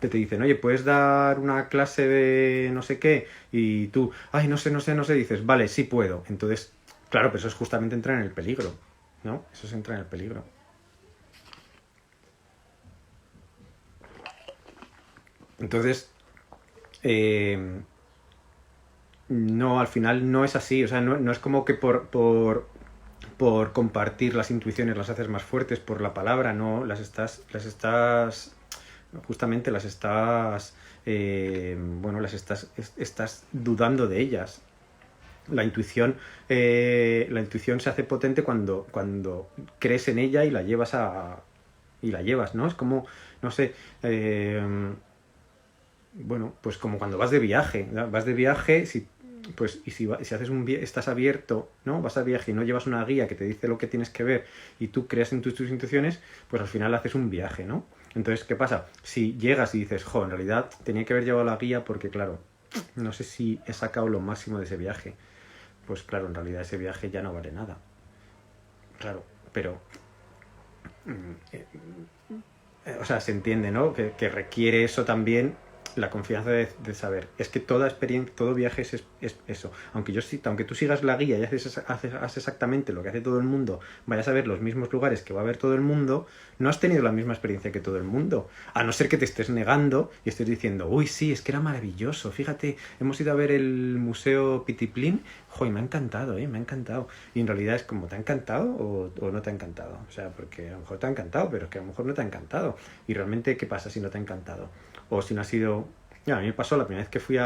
te dicen, oye, puedes dar una clase de no sé qué, y tú, no sé, dices, vale, sí puedo. Entonces, claro, pero eso es justamente entrar en el peligro, ¿no? Eso es entrar en el peligro. Entonces, no, al final no es así, no es como que por compartir las intuiciones las haces más fuertes por la palabra, no, justamente estás dudando de ellas. La intuición se hace potente cuando crees en ella y la llevas, ¿no? Es como, no sé, pues como cuando vas de viaje, si haces estás abierto, ¿no? Vas al viaje y no llevas una guía que te dice lo que tienes que ver y tú creas en tus intuiciones, pues al final haces un viaje, ¿no? Entonces, ¿qué pasa? Si llegas y dices, en realidad tenía que haber llevado la guía porque, claro, no sé si he sacado lo máximo de ese viaje. Pues claro, en realidad ese viaje ya no vale nada. Claro, pero... se entiende, ¿no? Que requiere eso también, la confianza de saber. Es que toda experiencia, todo viaje es eso. Aunque tú sigas la guía y haces exactamente lo que hace todo el mundo, vayas a ver los mismos lugares que va a ver todo el mundo, no has tenido la misma experiencia que todo el mundo. A no ser que te estés negando y estés diciendo, uy, sí, es que era maravilloso. Fíjate, hemos ido a ver el Museo Pitiplín. Joder, me ha encantado, me ha encantado. Y en realidad es como, ¿te ha encantado o no te ha encantado? Porque a lo mejor te ha encantado, pero es que a lo mejor no te ha encantado. Y realmente, ¿qué pasa si no te ha encantado? O si no ha sido... a mí me pasó la primera vez que fui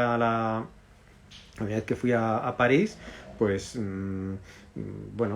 a París, pues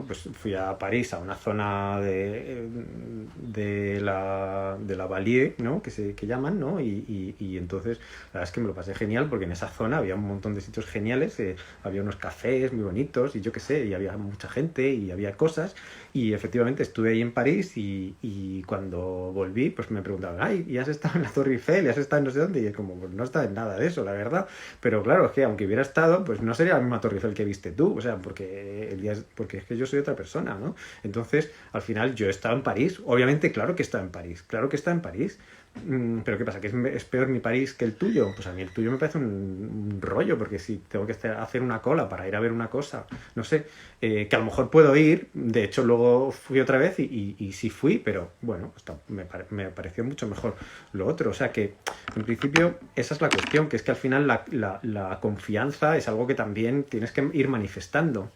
pues fui a París, a una zona de la Vallier, ¿no? Que llaman, ¿no? Y entonces la verdad es que me lo pasé genial, porque en esa zona había un montón de sitios geniales, había unos cafés muy bonitos y yo qué sé, y había mucha gente y había cosas, y efectivamente estuve ahí en París y cuando volví pues me preguntaban, ¿y has estado en la Torre Eiffel? ¿Y has estado en no sé dónde? Y es como, pues no he estado en nada de eso, la verdad, pero claro, es que aunque hubiera estado, pues no sería la misma Torre Eiffel que viste tú, porque el día porque es que yo soy otra persona, ¿no? Entonces, al final yo he estado en París, obviamente, claro que he estado en París, claro que he estado en París. Pero ¿qué pasa? ¿Que es peor mi París que el tuyo? Pues a mí el tuyo me parece un rollo, porque si tengo que hacer una cola para ir a ver una cosa, no sé, que a lo mejor puedo ir, de hecho luego fui otra vez y sí fui, pero bueno, me pareció mucho mejor lo otro. O sea que, en principio, esa es la cuestión, que es que al final la confianza es algo que también tienes que ir manifestando.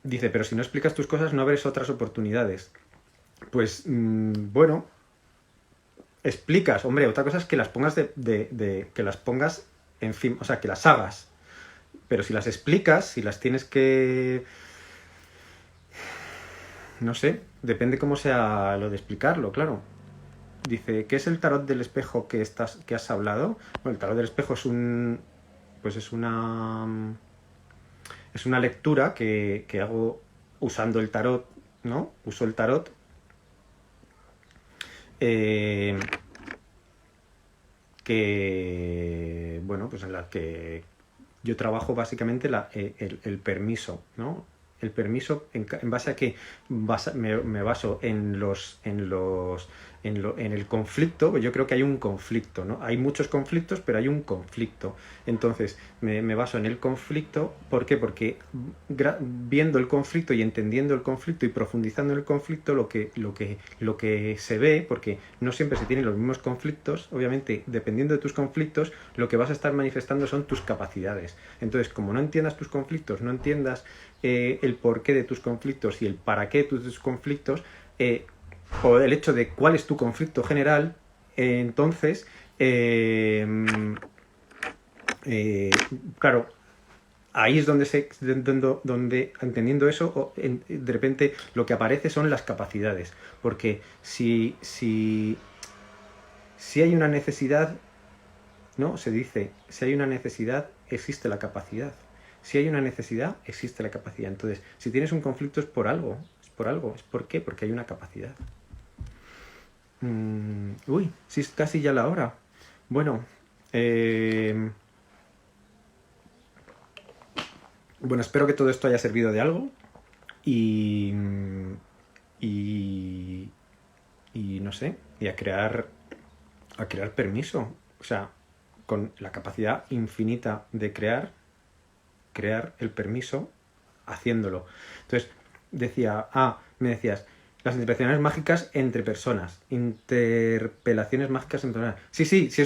Dice, pero si no explicas tus cosas no abres otras oportunidades. Pues bueno, explicas, hombre, otra cosa es que las pongas que las pongas en fin, o sea, que las hagas. Pero si las explicas, si las tienes que... No sé, depende cómo sea lo de explicarlo, claro. Dice, ¿qué es el tarot del espejo que has hablado? Bueno, el tarot del espejo es pues es una lectura que hago usando el tarot, ¿no? Uso el tarot. Que, bueno, pues en la que yo trabajo básicamente el permiso, ¿no? El permiso en base a que me baso en el conflicto, pues yo creo que hay un conflicto, ¿no? Hay muchos conflictos, pero hay un conflicto. Entonces, me baso en el conflicto, ¿por qué? Porque viendo el conflicto y entendiendo el conflicto y profundizando en el conflicto, lo que se ve, porque no siempre se tienen los mismos conflictos, obviamente, dependiendo de tus conflictos, lo que vas a estar manifestando son tus capacidades. Entonces, como no entiendas tus conflictos, no entiendas el porqué de tus conflictos y el para qué de tus conflictos, o el hecho de cuál es tu conflicto general, entonces, claro, ahí es donde entendiendo eso, de repente lo que aparece son las capacidades. Porque si hay una necesidad, ¿no? Se dice, si hay una necesidad, existe la capacidad. Si hay una necesidad, existe la capacidad. Entonces, si tienes un conflicto es por algo. ¿Es por qué? Porque hay una capacidad. Uy, sí, es casi ya la hora. Bueno, bueno, espero que todo esto haya servido de algo y, y, y no sé, y a crear permiso. O sea, con la capacidad infinita de crear el permiso haciéndolo. Entonces, me decías, las interpelaciones mágicas entre personas, interpelaciones mágicas entre personas. Sí, si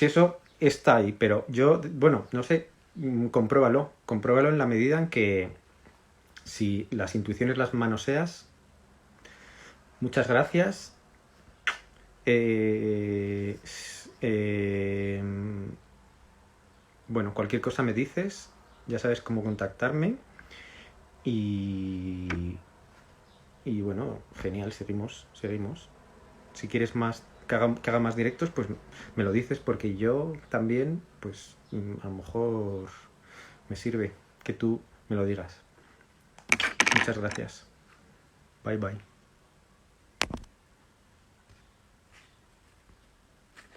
eso está ahí, pero yo, bueno, no sé, compruébalo en la medida en que si las intuiciones las manoseas. Muchas gracias. Bueno, cualquier cosa me dices, ya sabes cómo contactarme y bueno, genial, seguimos. Si quieres que haga más directos, pues me lo dices, porque yo también, pues a lo mejor me sirve que tú me lo digas. Muchas gracias. Bye bye.